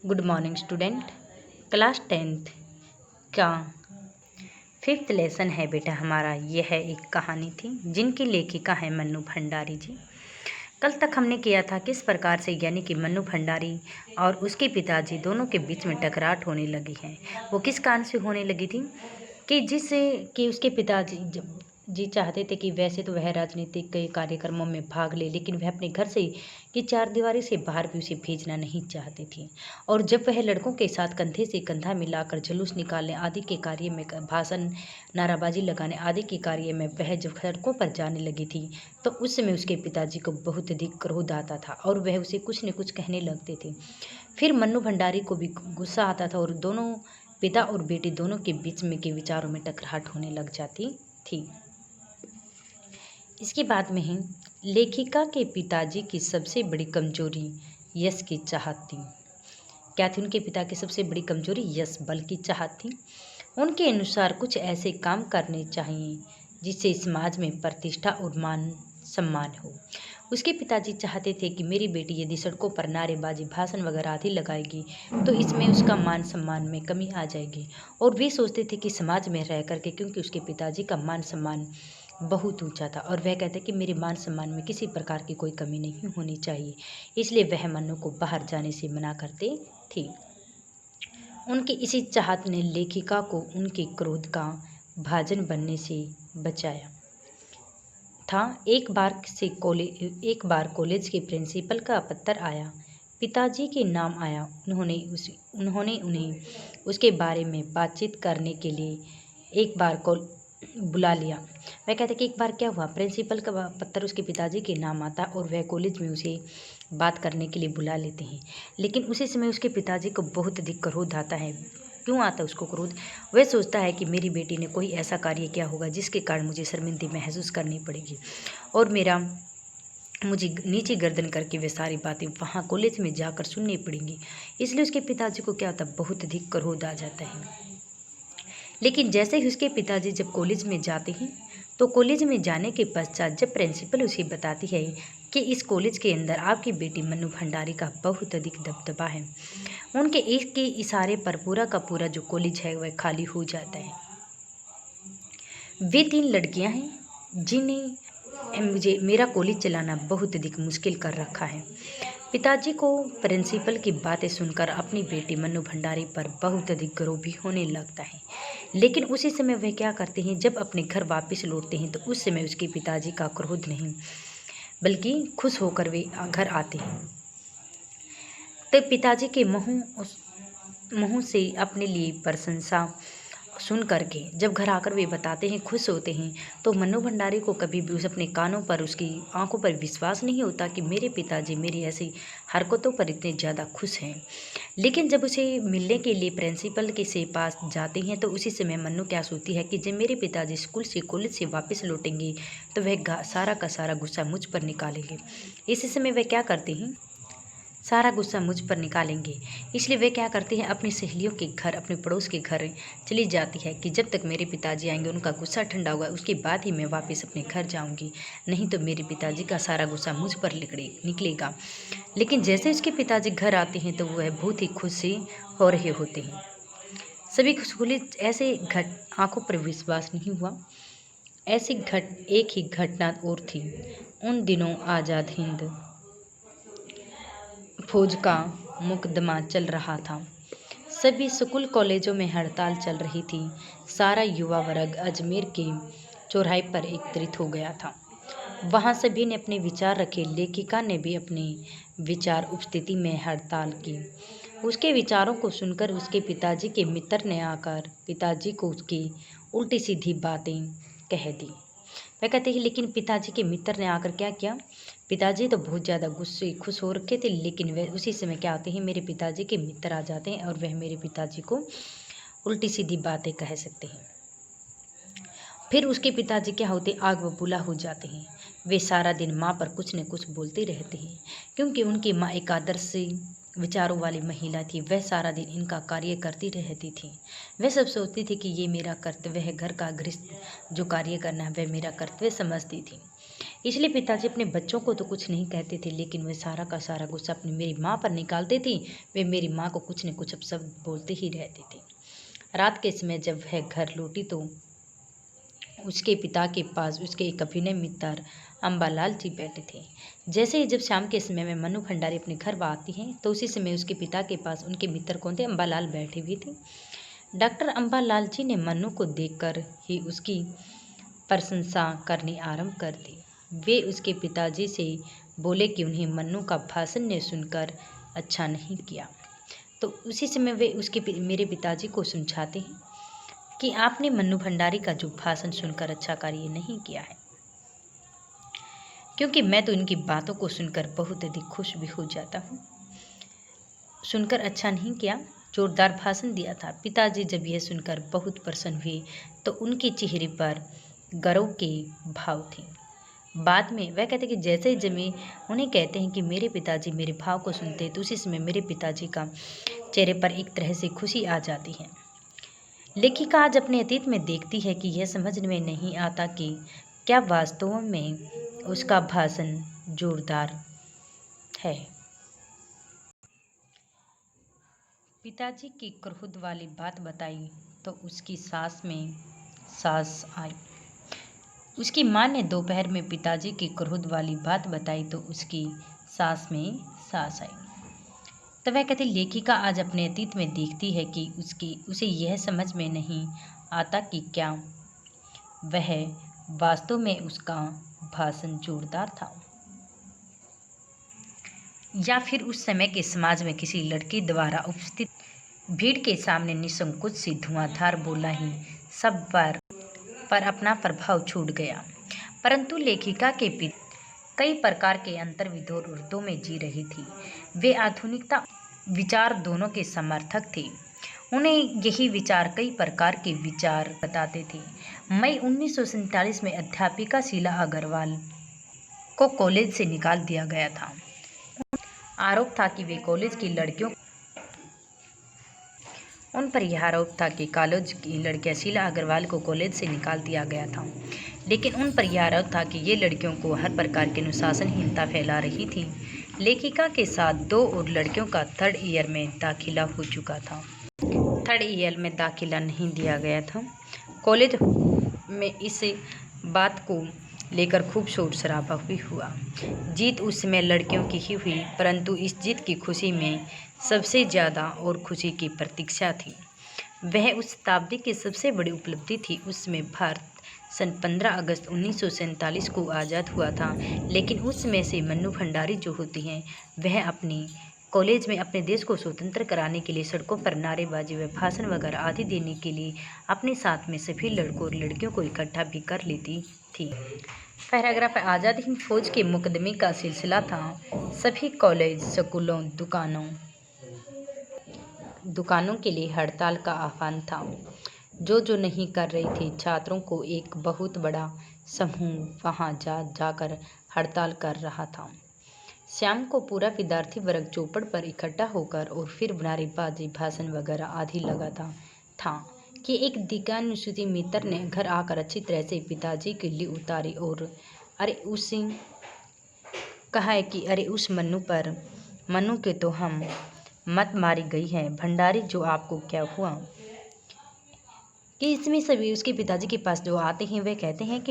Good morning student. Class 10th का 5th lesson है बेटा हमारा। यह है एक कहानी थी जिनकी लेखिका है मन्नू भंडारी जी। कल तक हमने किया था किस प्रकार से यानी कि मन्नू भंडारी और उसके पिताजी दोनों के बीच में टकराट होने लगी है। वो किस कारण से होने लगी थी कि जिससे कि उसके पिताजी जी चाहते थे कि वैसे तो वह राजनीतिक के कार्यक्रमों में भाग ले, लेकिन वह अपने घर से की चारदीवारी से बाहर भी उसे भेजना नहीं चाहती थी। और जब वह लड़कों के साथ कंधे से कंधा मिलाकर जुलूस निकालने आदि के कार्य में, भाषण नाराबाजी लगाने आदि के कार्य में वह जब सड़कों पर जाने लगी थी, तो उस समय उसके पिताजी को बहुत अधिक क्रोध आता था और वह उसे कुछ न कुछ कहने लगते थे। फिर मन्नू भंडारी को भी गुस्सा आता था और दोनों पिता और बेटी दोनों के बीच में के विचारों में टकराहट होने लग जाती थी। इसके बाद में ही लेखिका के पिताजी की सबसे बड़ी कमजोरी यश की चाहत थी। क्या थी उनके पिता की सबसे बड़ी कमजोरी? यश, बल की चाहत थी। उनके अनुसार कुछ ऐसे काम करने चाहिए जिससे समाज में प्रतिष्ठा और मान सम्मान हो। उसके पिताजी चाहते थे कि मेरी बेटी यदि सड़कों पर नारेबाजी, भाषण वगैरह आदि लगाएगी तो इसमें उसका मान सम्मान में कमी आ जाएगी। और वे सोचते थे कि समाज में रह करके, क्योंकि उसके पिताजी का मान सम्मान बहुत ऊंचा था और वह कहते कि मेरे मान सम्मान में किसी प्रकार की कोई कमी नहीं होनी चाहिए, इसलिए वह मन्नू को बाहर जाने से मना करते थे। उनकी इसी चाहत ने लेखिका को उनके क्रोध का भाजन बनने से बचाया था। एक बार कॉलेज के प्रिंसिपल का पत्र आया, पिताजी के नाम आया। उन्होंने उन्हें उसके बारे में बातचीत करने के लिए एक बार बुला लिया। वह कहते कि एक बार क्या हुआ, प्रिंसिपल का पत्र उसके पिताजी के नाम आता और वह कॉलेज में उसे बात करने के लिए बुला लेते हैं। लेकिन उसी समय उसके पिताजी को बहुत अधिक क्रोध आता है। क्यों आता उसको क्रोध? वह सोचता है कि मेरी बेटी ने कोई ऐसा कार्य किया होगा जिसके कारण मुझे शर्मिंदगी महसूस करनी पड़ेगी और मुझे नीचे गर्दन करके वे सारी बातें वहाँ कॉलेज में जाकर सुननी पड़ेंगी। इसलिए उसके पिताजी को क्या होता है, बहुत अधिक क्रोध आ जाता है। लेकिन जैसे ही उसके पिताजी जब कॉलेज में जाते हैं तो कॉलेज में जाने के पश्चात जब प्रिंसिपल उसे बताती है कि इस कॉलेज के अंदर आपकी बेटी मन्नू भंडारी का बहुत अधिक दबदबा है, उनके एक के इशारे पर पूरा का पूरा जो कॉलेज है वह खाली हो जाता है। वे 3 लड़कियां हैं जिन्हें मेरा कॉलेज चलाना बहुत अधिक मुश्किल कर रखा है। पिताजी को प्रिंसिपल की बातें सुनकर अपनी बेटी मन्नू भंडारी पर बहुत अधिक गर्व भी होने लगता है। लेकिन उसी समय वे क्या करते हैं, जब अपने घर वापस लौटते हैं तो उस समय उसके पिताजी का क्रोध नहीं बल्कि खुश होकर वे घर आते हैं। तो पिताजी के मुँह से अपने लिए प्रशंसा सुन करके जब घर आकर वे बताते हैं, खुश होते हैं, तो मन्नू भंडारी को कभी भी उस अपने कानों पर, उसकी आंखों पर विश्वास नहीं होता कि मेरे पिताजी मेरी ऐसी हरकतों पर इतने ज़्यादा खुश हैं। लेकिन जब उसे मिलने के लिए प्रिंसिपल के से पास जाते हैं तो उसी समय मन्नू क्या सोचती है कि जब मेरे पिताजी स्कूल से कॉलेज से वापस लौटेंगे तो वह सारा का सारा गुस्सा मुझ पर निकालेंगे। इसी समय वह क्या करते हैं, सारा गुस्सा मुझ पर निकालेंगे। इसलिए वे क्या करती हैं, अपनी सहेलियों के घर, अपने पड़ोस के घर चली जाती है कि जब तक मेरे पिताजी आएंगे, उनका गुस्सा ठंडा होगा, उसके बाद ही मैं वापस अपने घर जाऊंगी, नहीं तो मेरे पिताजी का सारा गुस्सा मुझ पर निकलेगा। लेकिन जैसे उसके पिताजी घर आते हैं तो वह बहुत ही खुशी हो रहे होते हैं। सभी खुशखुली ऐसे आंखों पर विश्वास नहीं हुआ। एक ही घटना और थी। उन दिनों आज़ाद हिंद फौज का मुकदमा चल रहा था। सभी स्कूल कॉलेजों में हड़ताल चल रही थी। सारा युवा वर्ग अजमेर के चौराहे पर एकत्रित हो गया था। वहाँ सभी ने अपने विचार रखे। लेखिका ने भी अपने विचार उपस्थिति में हड़ताल की। उसके विचारों को सुनकर उसके पिताजी के मित्र ने आकर पिताजी को उसकी उल्टी सीधी बातें कह दी। वह कहते हैं, लेकिन पिताजी के मित्र ने आकर क्या किया, पिताजी तो बहुत ज़्यादा गुस्से खुश हो रखे थे, लेकिन वह उसी समय क्या होते हैं, मेरे पिताजी के मित्र आ जाते हैं और वह मेरे पिताजी को उल्टी सीधी बातें कह सकते हैं। फिर उसके पिताजी क्या होते, आग बबूला हो जाते हैं। वे सारा दिन माँ पर कुछ न कुछ बोलते रहते हैं, क्योंकि उनकी माँ एक आदर्श विचारों वाली महिला थी। वह सारा दिन इनका कार्य करती रहती थी। वह सब सोचती थी कि ये मेरा कर्तव्य है, घर का गृहस्थ जो कार्य करना है वह मेरा कर्तव्य समझती थी। इसलिए पिताजी अपने बच्चों को तो कुछ नहीं कहते थे, लेकिन वे सारा का सारा गुस्सा अपनी मेरी माँ पर निकालते थे। वे मेरी माँ को कुछ न कुछ अपशब्द बोलते ही रहते थे। रात के समय जब वह घर लौटी तो उसके पिता के पास उसके एक अभिनय मित्र अम्बालाल जी बैठे थे। जैसे ही जब शाम के समय में मनु भंडारी अपने घर आती हैं तो उसी समय उसके पिता के पास उनके मित्र कौन थे, अम्बालाल बैठे हुए थे। डॉक्टर अम्बालाल जी ने मनु को देखकर ही उसकी प्रशंसा करनी आरंभ कर दी। वे उसके पिताजी से बोले कि उन्हें मन्नू का भाषण ने सुनकर अच्छा नहीं किया। तो उसी समय वे मेरे पिताजी को समझाते हैं कि आपने मन्नू भंडारी का जो भाषण सुनकर अच्छा कार्य नहीं किया है, क्योंकि मैं तो इनकी बातों को सुनकर बहुत अधिक खुश भी हो जाता हूँ। सुनकर अच्छा नहीं किया, जोरदार भाषण दिया था। पिताजी जब यह सुनकर बहुत प्रसन्न हुए तो उनके चेहरे पर गर्व के भाव थे। बाद में वह कहते कि जैसे ही जब उन्हें कहते हैं कि मेरे पिताजी मेरे भाव को सुनते हैं तो उसी समय मेरे पिताजी का चेहरे पर एक तरह से खुशी आ जाती है। लेखिका आज अपने अतीत में देखती है कि यह समझ में नहीं आता कि क्या वास्तव में उसका भाषण जोरदार है। पिताजी की क्रोध वाली बात बताई तो उसकी सांस में सांस आई। उसकी माँ ने दोपहर में पिताजी की क्रोध वाली बात बताई तो उसकी सांस में सांस आई। तो वह कहती लेखिका आज अपने अतीत में देखती है कि उसे यह समझ में नहीं आता कि क्या वह वास्तव में उसका भाषण जोरदार था या फिर उस समय के समाज में किसी लड़की द्वारा उपस्थित भीड़ के सामने निसंकोच से धुआंधार बोलना ही सब पर अपना प्रभाव छूट गया। परंतु लेखिका के पिता कई प्रकार के अंतर्विरोध उर्दू में जी रही थी। वे आधुनिकता विचार दोनों के समर्थक थे। उन्हें यही विचार कई प्रकार के विचार बताते थे। मई 1947 में अध्यापिका शीला अग्रवाल को कॉलेज से निकाल दिया गया था। आरोप था कि वे कॉलेज की लड़कियों उन पर यह आरोप था कि कॉलेज की लड़कियां शीला अग्रवाल को कॉलेज से निकाल दिया गया था, लेकिन उन पर यह आरोप था कि ये लड़कियों को हर प्रकार की अनुशासनहीनता फैला रही थी। लेखिका के साथ 2 और लड़कियों का 3rd ईयर में दाखिला हो चुका था। 3rd ईयर में दाखिला नहीं दिया गया था। कॉलेज में इस बात को लेकर खूब शोर शराबा भी हुआ। जीत उस समय लड़कियों की ही हुई, परंतु इस जीत की खुशी में सबसे ज़्यादा और खुशी की प्रतीक्षा थी। वह उस शताब्दी की सबसे बड़ी उपलब्धि थी। उसमें भारत सन 15 अगस्त 1947 को आज़ाद हुआ था, लेकिन उस समय से मन्नू भंडारी जो होती हैं वह अपने कॉलेज में अपने देश को स्वतंत्र कराने के लिए सड़कों पर नारेबाजी व भाषण वगैरह आदि देने के लिए अपने साथ में सभी लड़कों और लड़कियों को इकट्ठा भी कर लेती थी। पैराग्राफ आज़ाद हिंद फौज के मुकदमे का सिलसिला था। सभी कॉलेज, स्कूलों, दुकानों के लिए हड़ताल का आह्वान था। जो नहीं कर रही थी, छात्रों को एक बहुत बड़ा समूह वहां जाकर हड़ताल कर रहा था। शाम को पूरा विद्यार्थी वर्ग चौपड़ पर इकट्ठा होकर और फिर नारेबाजी, भाषण वगैरह आदि लगाता था कि एक दिगानुसूची मित्र ने घर आकर अच्छी तरह से पिताजी के लिए उतारी और कहा है कि अरे उस मन्नू के तो हम मत मारी गई है। भंडारी जो आपको क्या हुआ? कि इसमें सभी उसके पिताजी के पास जो आते हैं वे कहते हैं कि